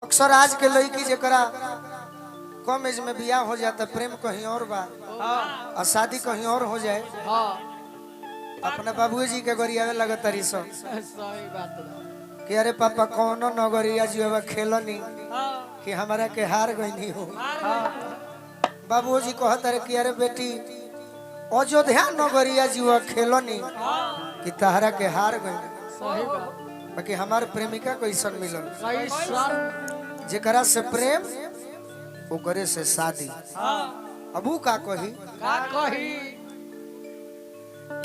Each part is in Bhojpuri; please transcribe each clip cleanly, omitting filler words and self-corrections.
अक्सर आज के लड़की जरा कम एज में बियाह हो जाता, प्रेम कहीं और बा और शादी कहीं और हो जाए, अपने बाबू जी के गरियावे लगे तरी सब कि अरे पापा कौन नगरिया जुआ खेलनी कि हमारा के हार गई हो। बाबू जी कहता कि अरे बेटी अयोध्या नगरिया जुआ खेलनी कि तहरा के हार गई, बाकी हमार प्रेमिका कैसन मिलल जेकरा से प्रेम ओकरे से शादी। अबू का कही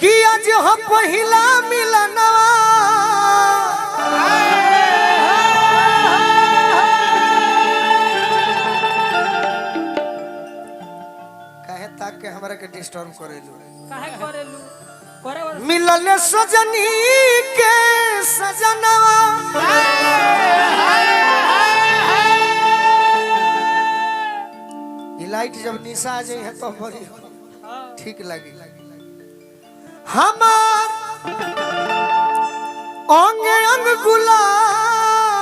कि आज हम पहिला मिलनवा काहे ताक के हमरा के डिस्टर्ब करेलू काहे करेलू मिलल सजनी के सजनवा ये लाइट जब निशा आ जाए है तो बड़ी ठीक लगी। हमार अंग अंग गुलाब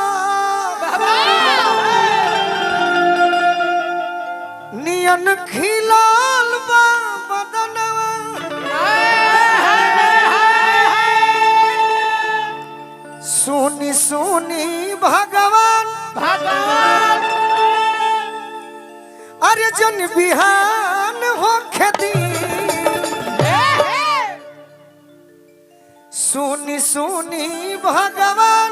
नियन खिलाल बा बदनवा सुनी सुनी भगवान अरे जन बिहान हो खेती सुनी सुनी भगवान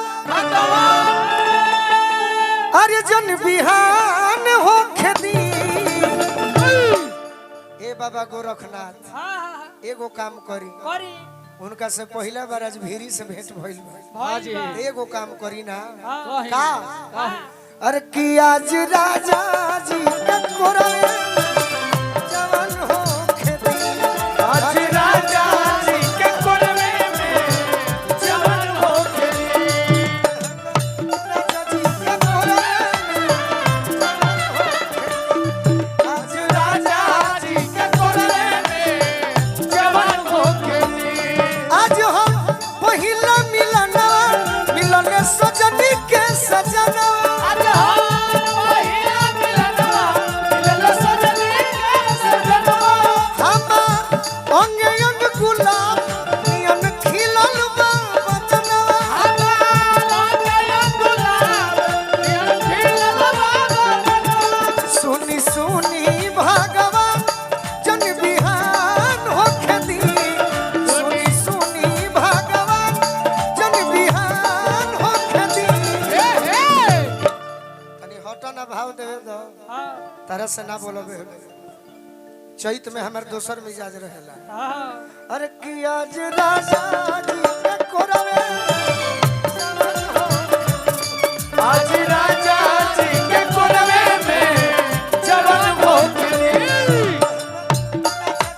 अरे जन बिहान हो खेती। ए बाबा गोरखनाथ एगो काम करी उनका से पहला बार आज भीरी से भेंट भइल, एगो काम करी ना का अरे कि आज राजा जी के कोरवे जवान हो खेती, आज राजा जी के कोरवे में जवान हो खेती, राजा जी के कोरवे में जवान हो खेती, आज राजा जी के कोरवे में जवान हो खेती। आज हम पहिला मिलन सजनी के सजना तरह से ना बोलो चैत में हमारे दोसर मिजाज रहेला। अरे कि आज राजा जी के कोरवे आज राजा जी के कोरवे में जवान हो खेती,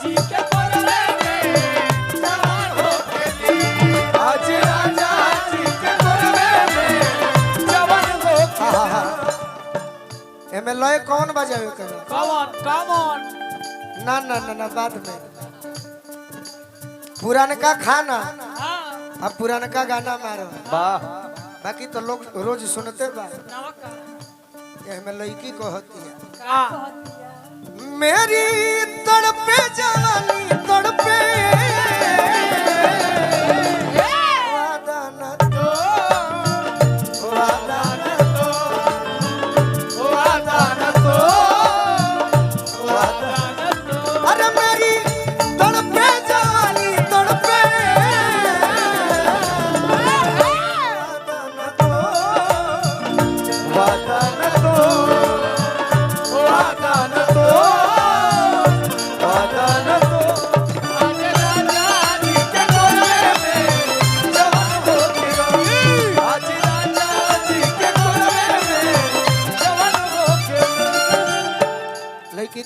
जी के कोरवे में जवान हो खेती, आज राजा जी के कोरवे में जवान हो खेती। एमे लय कौन बजावे करे कौन ना ना ना ना बाद में पुरानका खाना अब पुरानका गाना मारो बाकी तो लोग रोज सुनते बा। एमे लड़की कहती है मेरी तड़पे जवानी तड़पे वादा न तो वादा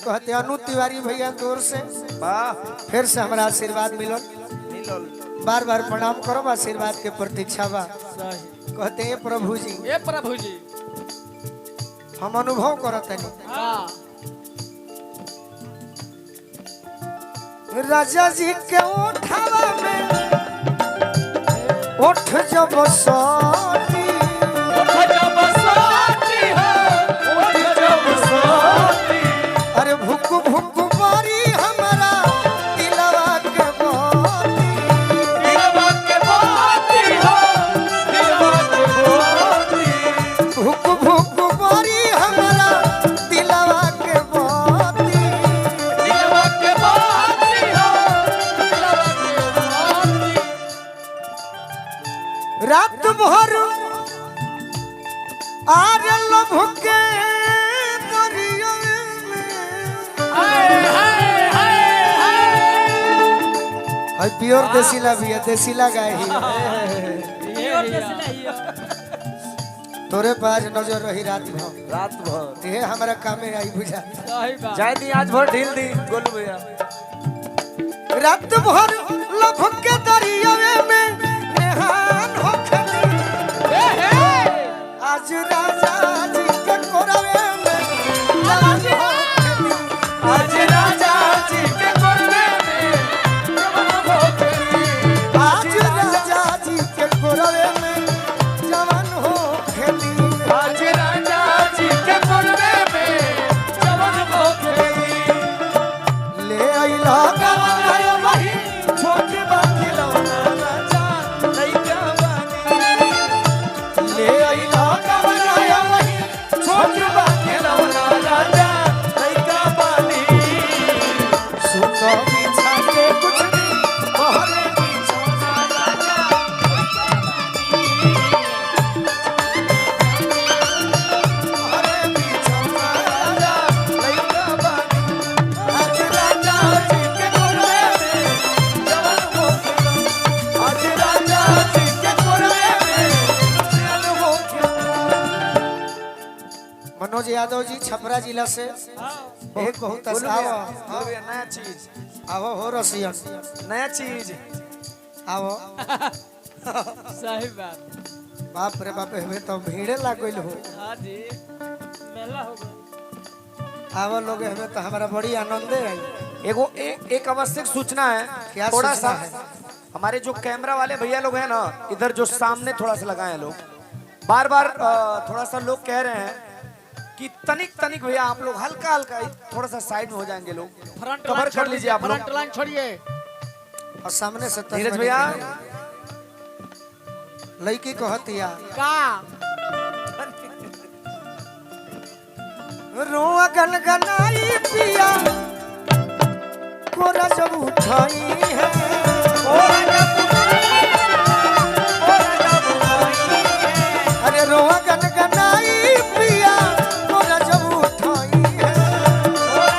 कहते अनु तिवारी भैया तोर से फिर से हमारा आशीर्वाद मिलल बार बार प्रणाम करो, आशीर्वाद के प्रतीक्षा बा। कहते हैं प्रभु जी हम अनुभव करते राजा जी के उठावा में उठ जब सोती अरे लभ के दरिया में हाय प्योर देसीला भी है, देसीला गाय ही तोरे पास नजर रही रात भर ये हमारा काम में आई बुझा जाए दी आज भर ढील दी गोलू भैया रात भर लभ के दरिया में नेहान हो खली आज राजा जी के कोरवे में जवान हो खली आज राजा जी के कोरवे में जवान हो खली आज राजा जी के कोरवे में जवान हो खली आज राजा जी के कोरवे में जवान हो खली ले आइला गवाया वही छोट बाकी लौना राजा लइका बानी ले आइला गवाया वही छोट बाकी लौना राजा लइका बानी सुनो बिछा के कुछ भी मोहरे सोना राजा मोहरे बिछौना राजा लइका बानी आज राजा जी के कोरवे में जवान हो खली आज राजा जी के कोरवे में जवान हो खली मनोज यादव जी छपरा जिला से एक बहुत आवा नया चीज आवो हो रसियन नया चीज आवो सही बात। बाप रे बाप हमें तो भीड़े लागल हो हाँ जी मेला हो गया। आवो लोग हमें तो हमारा बड़ी आनंद है एगो एक आवश्यक सूचना है क्या थोड़ा सूचना सा है? हमारे जो कैमरा वाले भैया लोग हैं ना इधर जो सामने थोड़ा सा लगाए हैं लोग बार बार थोड़ा सा लोग कह रहे हैं कि तनिक तनिक भैया आप लोग हल्का हल्का थोड़ा सा साइड में हो जाएंगे लोग फ्रंट कवर लाइन कर लीजिए आप लोग फ्रंट लाइन छोड़िए। और सामने से धीरज भैया लड़की कहतिया का रोआ गनगनाई पिया कोरा जब उठाई है अरे रोआ गनगनाई पिया कोरा जब उठाई है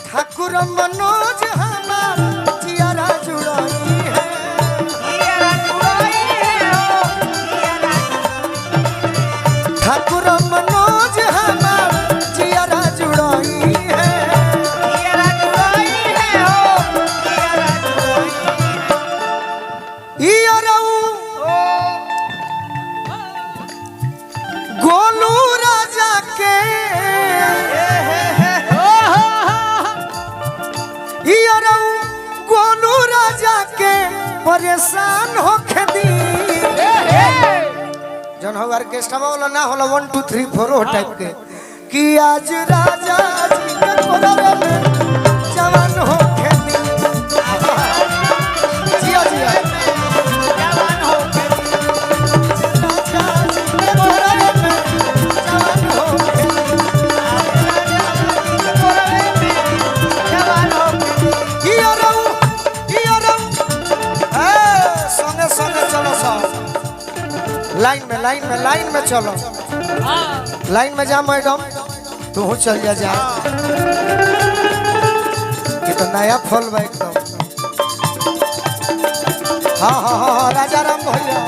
ठाकुर मनोज हमार जियारा जुड़ाई है ठाकुर मनोज हमार जियारा जुड़ाई है गोलू राजा के गोलू राजा के परेशान हो दी जन हो ऑर्केस्ट्रा वाला ना होला 1 2 3 4 हो टाइप के कि आज राजा जी के कोरवे में जवान हो दी जिया जिया जवान हो राजा जी के कोरवे में जवान हो संगे चलो सब लाइन में चलो लाइन में जा मैडम तू चल जा ये तो नया फल बा एकदम हाँ हाँ हाँ राजा राम भैया